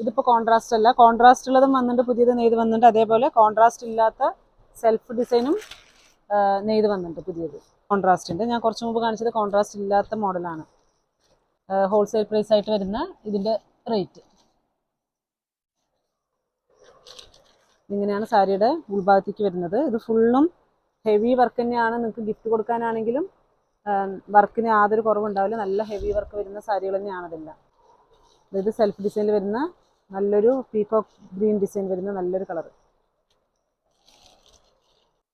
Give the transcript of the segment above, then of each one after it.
ഇതിപ്പോൾ കോൺട്രാസ്റ്റ് അല്ല, കോൺട്രാസ്റ്റ് ഉള്ളതും വന്നിട്ട് പുതിയത് നെയ്ത് വന്നിട്ട്, അതേപോലെ കോൺട്രാസ്റ്റ് ഇല്ലാത്ത സെൽഫ് ഡിസൈനും നെയ്ത് വന്നിട്ട് പുതിയത് കോൺട്രാസ്റ്റിൻ്റെ. ഞാൻ കുറച്ച് മുമ്പ് കാണിച്ചത് കോൺട്രാസ്റ്റ് ഇല്ലാത്ത മോഡലാണ്. ഹോൾസെയിൽ പ്രൈസ് ആയിട്ട് വരുന്ന ഇതിൻ്റെ റേറ്റ് ഇങ്ങനെയാണ് സാരിയുടെ ഉൾഭാഗത്തേക്ക് വരുന്നത്. ഇത് ഫുള്ളും ഹെവി വർക്ക് തന്നെയാണ്. നിങ്ങൾക്ക് ഗിഫ്റ്റ് കൊടുക്കാനാണെങ്കിലും വർക്കിന് യാതൊരു കുറവുണ്ടാവില്ല. നല്ല ഹെവി വർക്ക് വരുന്ന സാരികൾ തന്നെയാണ് ഇതെല്ലാം. ഇത് സെൽഫ് ഡിസൈനിൽ വരുന്ന നല്ലൊരു പീകോക്ക് ഗ്രീൻ ഡിസൈൻ വരുന്ന നല്ലൊരു കളർ.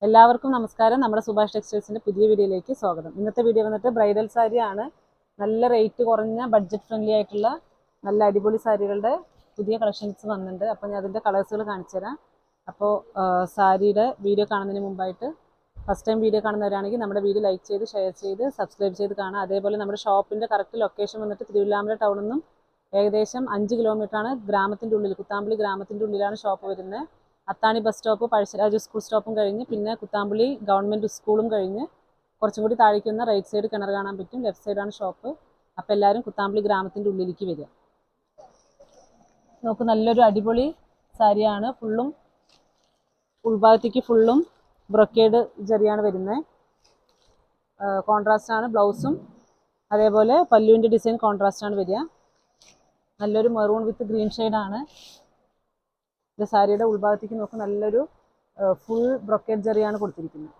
എല്ലാവർക്കും നമസ്കാരം. നമ്മുടെ സുഭാഷ് ടെക്സ്റ്റൈൽസിൻ്റെ പുതിയ വീഡിയോയിലേക്ക് സ്വാഗതം. ഇന്നത്തെ വീഡിയോ വന്നിട്ട് ബ്രൈഡൽ സാരിയാണ്. നല്ല റേറ്റ് കുറഞ്ഞ ബഡ്ജറ്റ് ഫ്രണ്ട്ലി ആയിട്ടുള്ള നല്ല അടിപൊളി സാരികളുടെ പുതിയ കളക്ഷൻസ് വന്നിട്ടുണ്ട്. അപ്പോൾ ഞാൻ അതിൻ്റെ കളേഴ്സുകൾ കാണിച്ചു തരാം. അപ്പോൾ സാരിയുടെ വീഡിയോ കാണുന്നതിന് മുമ്പായിട്ട് ഫസ്റ്റ് ടൈം വീഡിയോ കാണുന്നവരാണെങ്കിൽ നമ്മുടെ വീഡിയോ ലൈക്ക് ചെയ്ത് ഷെയർ ചെയ്ത് സബ്സ്ക്രൈബ് ചെയ്ത് കാണാം. അതേപോലെ നമ്മുടെ ഷോപ്പിൻ്റെ കറക്റ്റ് ലൊക്കേഷൻ വന്നിട്ട് തിരുവല്ലാമല ടൗണിൽ നിന്നും ഏകദേശം 5 കിലോമീറ്ററാണ്. ഗ്രാമത്തിൻ്റെ ഉള്ളിൽ, കുത്താമ്പള്ളി ഗ്രാമത്തിൻ്റെ ഉള്ളിലാണ് ഷോപ്പ് വരുന്നത്. അത്താണി ബസ് സ്റ്റോപ്പ്, പഴശ്ശിരാജ സ്കൂൾ സ്റ്റോപ്പും കഴിഞ്ഞ് പിന്നെ കുത്താമ്പള്ളി ഗവൺമെൻറ് സ്കൂളും കഴിഞ്ഞ് കുറച്ചും കൂടി താഴേക്കുന്ന റൈറ്റ് സൈഡ് കിണർ കാണാൻ പറ്റും. ലെഫ്റ്റ് സൈഡാണ് ഷോപ്പ്. അപ്പോൾ എല്ലാവരും കുത്താമ്പള്ളി ഗ്രാമത്തിൻ്റെ ഉള്ളിലേക്ക് വരിക. നമുക്ക് നല്ലൊരു അടിപൊളി സാരിയാണ്. ഫുള്ളും ഉൾഭാഗത്തേക്ക് ഫുള്ളും ബ്രൊക്കേഡ് ജറിയാണ് വരുന്നത്. കോൺട്രാസ്റ്റാണ് ബ്ലൗസും, അതേപോലെ പല്ലുവിൻ്റെ ഡിസൈൻ കോൺട്രാസ്റ്റാണ് വരിക. നല്ലൊരു മെറൂൺ വിത്ത് ഗ്രീൻ ഷെയ്ഡാണ് ഇത്. സാരിയുടെ ഉൾഭാഗത്തേക്ക് നോക്കും, നല്ലൊരു ഫുൾ ബ്രൊക്കേഡ് ജറിയാണ് കൊടുത്തിരിക്കുന്നത്.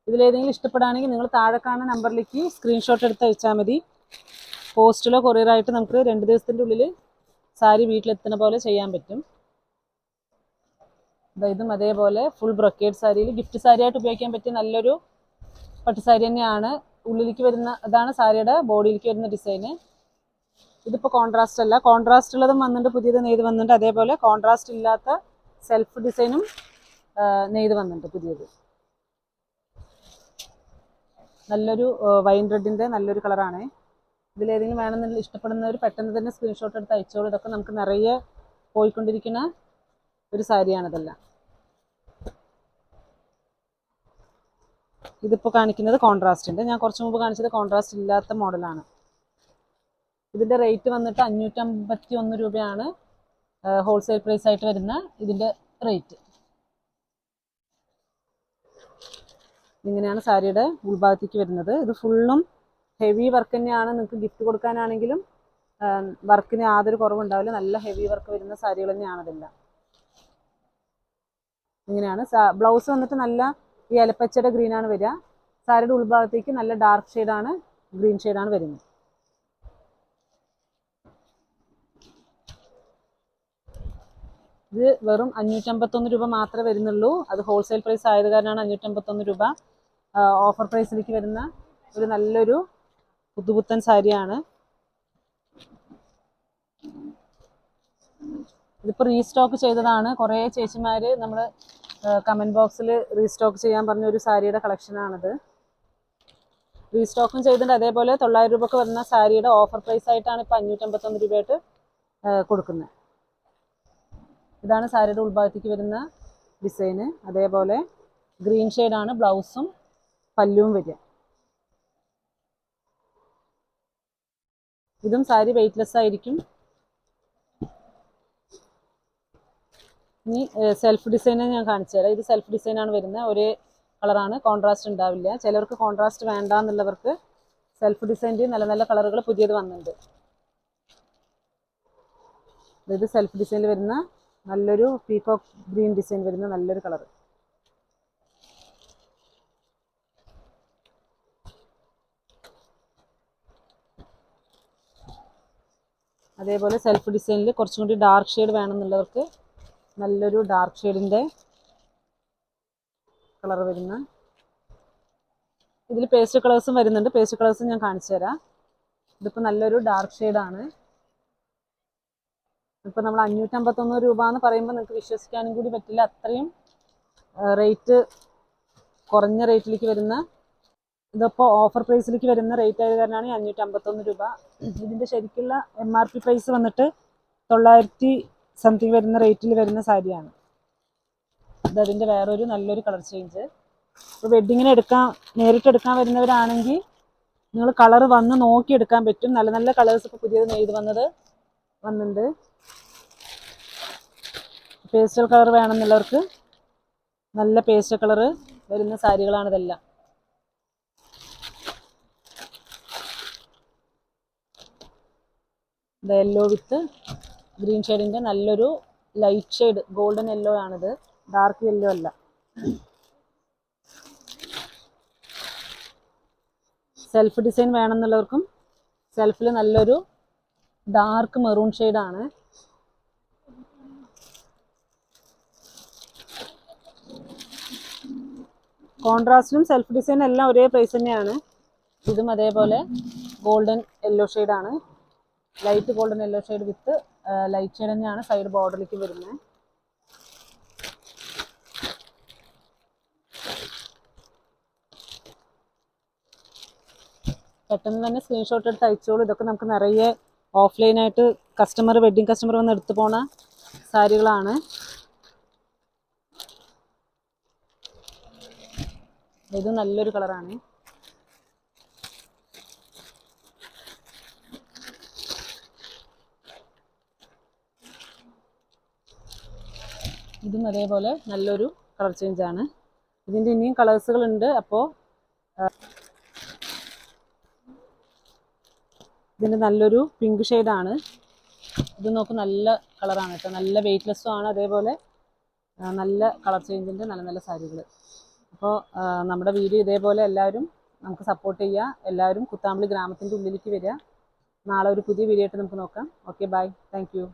ഇതിലേതെങ്കിലും ഇഷ്ടപ്പെടുകയാണെങ്കിൽ നിങ്ങൾ താഴെ കാണുന്ന നമ്പറിലേക്ക് സ്ക്രീൻഷോട്ട് എടുത്ത് അയച്ചാൽ മതി. പോസ്റ്റിലോ കൊറിയറായിട്ട് നമുക്ക് 2 ദിവസത്തിൻ്റെ ഉള്ളിൽ സാരി വീട്ടിലെത്തുന്ന പോലെ ചെയ്യാൻ പറ്റും. ഇതും അതേപോലെ ഫുൾ ബ്രൊക്കേഡ് സാരിയിൽ ഗിഫ്റ്റ് സാരിയായിട്ട് ഉപയോഗിക്കാൻ പറ്റിയ നല്ലൊരു പട്ടുസാരി തന്നെയാണ്. ഉള്ളിലേക്ക് വരുന്ന ഇതാണ് സാരിയുടെ ബോഡിയിലേക്ക് വരുന്ന ഡിസൈന്. ഇതിപ്പോൾ കോൺട്രാസ്റ്റ് അല്ല, കോൺട്രാസ്റ്റ് ഉള്ളതും വന്നിട്ട് പുതിയത് നെയ്ത് വന്നിട്ട്, അതേപോലെ കോൺട്രാസ്റ്റ് ഇല്ലാത്ത സെൽഫ് ഡിസൈനും നെയ്ത് വന്നിട്ട് പുതിയത്. നല്ലൊരു വൈൻ റെഡിൻ്റെ നല്ലൊരു കളറാണ്. ഇതിലേതെങ്കിലും വേണമെന്നുള്ള ഇഷ്ടപ്പെടുന്നവർ പെട്ടെന്ന് തന്നെ സ്ക്രീൻഷോട്ട് എടുത്ത് അയച്ചോളൂ. ഇതൊക്കെ നമുക്ക് നിറയെ പോയിക്കൊണ്ടിരിക്കുന്ന ഒരു സാരിയാണിതെല്ലാം. ഇതിപ്പോൾ കാണിക്കുന്നത് കോൺട്രാസ്റ്റിൻ്റെ. ഞാൻ കുറച്ച് മുമ്പ് കാണിച്ചത് കോൺട്രാസ്റ്റ് ഇല്ലാത്ത മോഡലാണ്. ഇതിൻ്റെ റേറ്റ് വന്നിട്ട് 551 രൂപയാണ് ഹോൾസെയിൽ പ്രൈസ് ആയിട്ട് വരുന്ന ഇതിൻ്റെ റേറ്റ്. ഇങ്ങനെയാണ് സാരിയുടെ ഉൾഭാഗത്തേക്ക് വരുന്നത്. ഇത് ഫുള്ളും ഹെവി വർക്ക് തന്നെയാണ്. നിങ്ങൾക്ക് ഗിഫ്റ്റ് കൊടുക്കാനാണെങ്കിലും വർക്കിന് യാതൊരു കുറവുണ്ടാവില്ല. നല്ല ഹെവി വർക്ക് വരുന്ന സാരികൾ തന്നെയാണ് ഇതെല്ലാം. ഇങ്ങനെയാണ് ബ്ലൗസ് വന്നിട്ട് നല്ല ഈ ഇലപ്പച്ചയുടെ ഗ്രീനാണ് വരിക. സാരിയുടെ ഉൾഭാഗത്തേക്ക് നല്ല ഡാർക്ക് ഷെയ്ഡാണ്, ഗ്രീൻ ഷെയ്ഡാണ് വരുന്നത്. ഇത് വെറും 551 രൂപ മാത്രമേ വരുന്നുള്ളൂ. അത് ഹോൾസെയിൽ പ്രൈസ് ആയത് കാരണമാണ് 551 രൂപ. ഓഫർ പ്രൈസിലേക്ക് വരുന്ന ഒരു നല്ലൊരു പുതുപുത്തൻ സാരിയാണ്. ഇതിപ്പോൾ റീസ്റ്റോക്ക് ചെയ്തതാണ്. കുറേ ചേച്ചിമാർ നമ്മൾ കമൻറ്റ് ബോക്സിൽ റീസ്റ്റോക്ക് ചെയ്യാൻ പറഞ്ഞ ഒരു സാരിയുടെ കളക്ഷനാണിത്. റീസ്റ്റോക്കും ചെയ്തിട്ട് അതേപോലെ 900 രൂപക്ക് വരുന്ന സാരിയുടെ ഓഫർ പ്രൈസ് ആയിട്ടാണ് ഇപ്പോൾ 551 രൂപയായിട്ട് കൊടുക്കുന്നത്. ഇതാണ് സാരിയുടെ ഉൾഭാഗത്തേക്ക് വരുന്ന ഡിസൈന്. അതേപോലെ ഗ്രീൻ ഷെയ്ഡാണ് ബ്ലൗസും പല്ലുവും വരിക. ഇതും സാരി വെയ്റ്റ്ലെസ് ആയിരിക്കും. ഇനി സെൽഫ് ഡിസൈൻ ഞാൻ കാണിച്ചു തരാം. ഇത് സെൽഫ് ഡിസൈനാണ് വരുന്നത്. ഒരേ കളറാണ്, കോൺട്രാസ്റ്റ് ഉണ്ടാവില്ല. ചിലർക്ക് കോൺട്രാസ്റ്റ് വേണ്ട എന്നുള്ളവർക്ക് സെൽഫ് ഡിസൈൻ്റെ നല്ല നല്ല കളറുകൾ പുതിയത് വന്നിട്ടുണ്ട്. ഇത് സെൽഫ് ഡിസൈനിൽ വരുന്ന നല്ലൊരു പീകോക്ക് ഗ്രീൻ ഡിസൈൻ വരുന്ന നല്ലൊരു കളർ. അതേപോലെ സെൽഫ് ഡിസൈനിൽ കുറച്ചും കൂടി ഡാർക്ക് ഷെയ്ഡ് വേണമെന്നുള്ളവർക്ക് നല്ലൊരു ഡാർക്ക് ഷെയ്ഡിൻ്റെ കളർ വരുന്ന. ഇതിൽ പേസ്റ്റ് കളേഴ്സും വരുന്നുണ്ട്. പേസ്റ്റ് കളേഴ്സും ഞാൻ കാണിച്ചു തരാം. ഇതിപ്പോൾ നല്ലൊരു ഡാർക്ക് ഷെയ്ഡാണ്. ഇപ്പോൾ നമ്മൾ 551 രൂപ എന്ന് പറയുമ്പോൾ നിങ്ങൾക്ക് വിശ്വസിക്കാനും കൂടി പറ്റില്ല. അത്രയും റേറ്റ് കുറഞ്ഞ റേറ്റിലേക്ക് വരുന്ന, ഇതിപ്പോൾ ഓഫർ പ്രൈസിലേക്ക് വരുന്ന റേറ്റ് ആയത് കാരണമാണ് 551 രൂപ. ഇതിൻ്റെ ശരിക്കുള്ള MRP പ്രൈസ് വന്നിട്ട് 900 സംതിങ് വരുന്ന റേറ്റിൽ വരുന്ന സാരിയാണ്. ഇതതിൻ്റെ വേറൊരു നല്ലൊരു കളർ ചേഞ്ച്. ഇപ്പോൾ വെഡ്ഡിങ്ങിന് നേരിട്ട് എടുക്കാൻ വരുന്നവരാണെങ്കിൽ നിങ്ങൾ കളർ വന്ന് നോക്കിയെടുക്കാൻ പറ്റും. നല്ല നല്ല കളേഴ്സ് ഇപ്പോൾ പുതിയത് നെയ്ത് വന്നിട്ടുണ്ട്. പേസ്റ്റൽ കളർ വേണമെന്നുള്ളവർക്ക് നല്ല പേസ്റ്റൽ കളർ വരുന്ന സാരികളാണ് ഇതെല്ലാം. ഇത് യെല്ലോ വിത്ത് ഗ്രീൻ ഷെയ്ഡിൻ്റെ നല്ലൊരു ലൈറ്റ് ഷെയ്ഡ് ഗോൾഡൻ യെല്ലോ ആണിത്, ഡാർക്ക് യെല്ലോ അല്ല. സെൽഫ് ഡിസൈൻ വേണമെന്നുള്ളവർക്കും സെൽഫിൽ നല്ലൊരു ഡാർക്ക് മെറൂൺ ഷെയ്ഡാണ്. കോൺട്രാസ്റ്റിലും സെൽഫ് ഡിസൈൻ എല്ലാം ഒരേ പ്രൈസ് തന്നെയാണ്. ഇതും അതേപോലെ ഗോൾഡൻ യെല്ലോ ഷെയ്ഡാണ്, light golden yellow shade with light shade തന്നെയാണ് സൈഡ് ബോർഡറിലേക്ക് വരുന്നത്. പെട്ടെന്ന് തന്നെ സ്ക്രീൻഷോട്ട് എടുത്ത് അയച്ചോളൂ. ഇതൊക്കെ നമുക്ക് നിറയെ ഓഫ്ലൈനായിട്ട് വെഡ്ഡിങ് കസ്റ്റമർ വന്ന് എടുത്തു പോണ സാരികളാണ്. ഇത് നല്ലൊരു കളറാണ്. ഇതും അതേപോലെ നല്ലൊരു കളർ ചേഞ്ചാണ്. ഇതിൻ്റെ ഇനിയും കളേഴ്സുകൾ ഉണ്ട്. അപ്പോൾ ഇതിൻ്റെ നല്ലൊരു പിങ്ക് ഷെയ്ഡാണ്. ഇത് നോക്ക്, നല്ല കളറാണ് കേട്ടോ, നല്ല വെയ്റ്റ്ലെസ്സും ആണ്. അതേപോലെ നല്ല കളർ ചേഞ്ചിൻ്റെ നല്ല നല്ല സാരികൾ. അപ്പോൾ നമ്മുടെ വീഡിയോ ഇതേപോലെ എല്ലാവരും നമുക്ക് സപ്പോർട്ട് ചെയ്യുക. എല്ലാവരും കുത്താമ്പളി ഗ്രാമത്തിൻ്റെ ഉള്ളിലേക്ക് വരിക. നാളെ ഒരു പുതിയ വീഡിയോ ആയിട്ട് നമുക്ക് നോക്കാം. Okay, bye, thank U.